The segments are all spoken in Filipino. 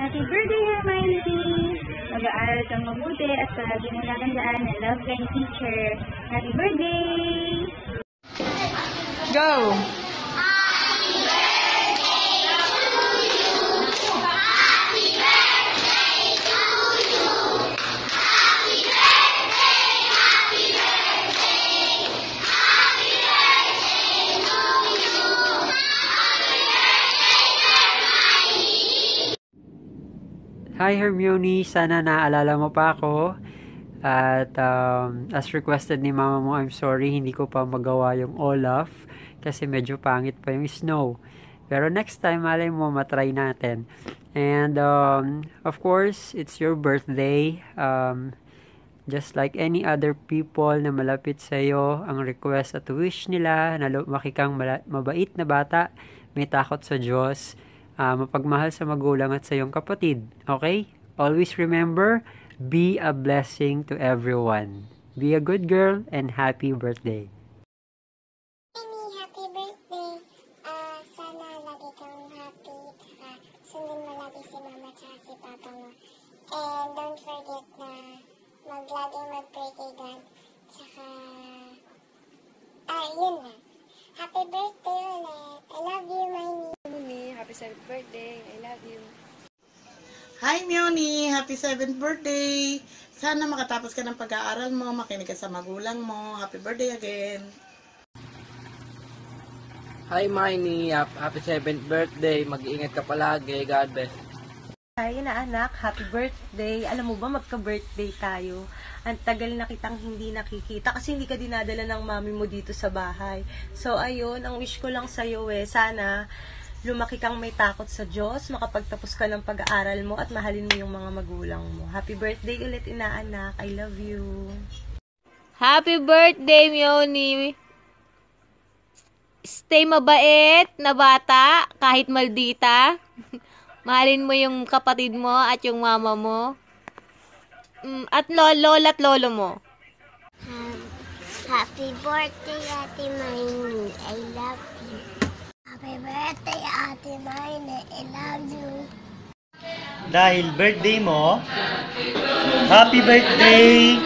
Happy birthday, Hermione! Mag-aaral kang mabuti at palagi mo natandaan na love ka ni teacher. Happy birthday! Go! Hi Hermione, sana naalala mo pa ako. At as requested ni mama mo, I'm sorry, hindi ko pa magawa yung Olaf kasi medyo pangit pa yung snow. Pero next time, malay mo, matry natin. And of course, it's your birthday. Just like any other people na malapit sa'yo, ang request at wish nila na lumaki kang mabait na bata, may takot sa Diyos, mapagmahal sa magulang at sa iyong kapatid. Okay? Always remember, be a blessing to everyone. Be a good girl and happy birthday. Amy, happy birthday. Sana lagi kang happy, tsaka sundin mo lagi si mama tsaka si papa mo. And don't forget na laging mag-pray kay God. Tsaka, yun na. Happy birthday ulit. I love you, Miney. Happy 7th birthday. I love you. Hi, Mioni! Happy 7th birthday! Sana makatapos ka ng pag-aaral mo, makinig ka sa magulang mo. Happy birthday again! Hi, Miney! Happy 7th birthday! Mag-iingat ka palagi. God bless. Hi na anak, happy birthday. Alam mo ba, magka-birthday tayo. Ang tagal na kitang hindi nakikita kasi hindi ka dinadala ng mami mo dito sa bahay. So, ayun, ang wish ko lang sa'yo sana lumaki kang may takot sa Diyos, makapagtapos ka ng pag-aaral mo at mahalin mo yung mga magulang mo. Happy birthday ulit, inaanak. I love you. Happy birthday, Mioni. Stay mabait na bata, kahit maldita. Mahalin mo yung kapatid mo at yung mama mo. At lola at lolo mo. Happy birthday, Ate Miney. I love you. Happy birthday, Ate Miney. I love you. Dahil birthday mo, happy birthday,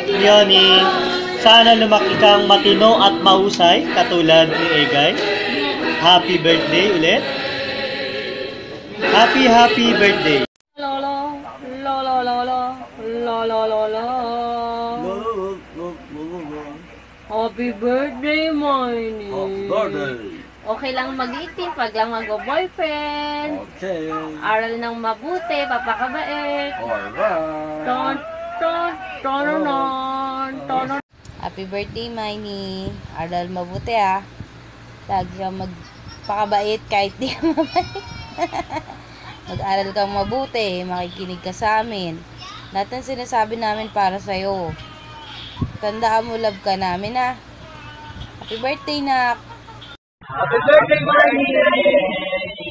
Leonie. Sana lumaki kang matino at mahusay, katulad ni Egay. Happy birthday ulit. Happy birthday. Lolo, lolo, lolo, lolo, lolo. Happy birthday, Miney. Happy birthday. Okay lang mag-itim, pag lang mag-boyfriend. Okay. Aral ng mabuti, papakabait. Alright. Ton, ton, tononon, tonon. Happy birthday, Miney. Aral mabuti Lagi kang magpakabait kahit di ka mabait. Mag-aral kang mabuti, makikinig ka sa amin. Lahat ng sinasabi namin para sa'yo. Tandaan mo, love ka namin Happy birthday, nak. Happy birthday, Marnie!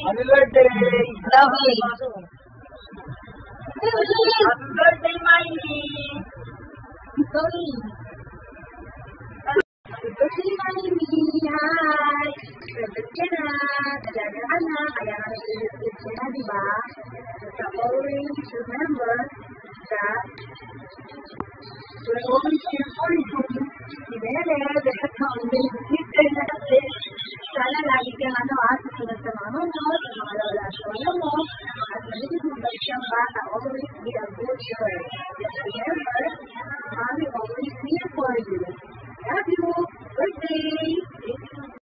Happy birthday! Lovely! Happy birthday, Marnie! Sorry! Happy birthday, Miney! Hi! Birthday ka na! Talaga ka na! Kaya ka nag-iisip ka na, di ba? So always remember that we're always here for you. Sana lagi kang susunod sa mga nunod, sa mga lola at lola mo, at maligid mo ba siyang bata, always be a good girl. Just remember, mommy always here for you.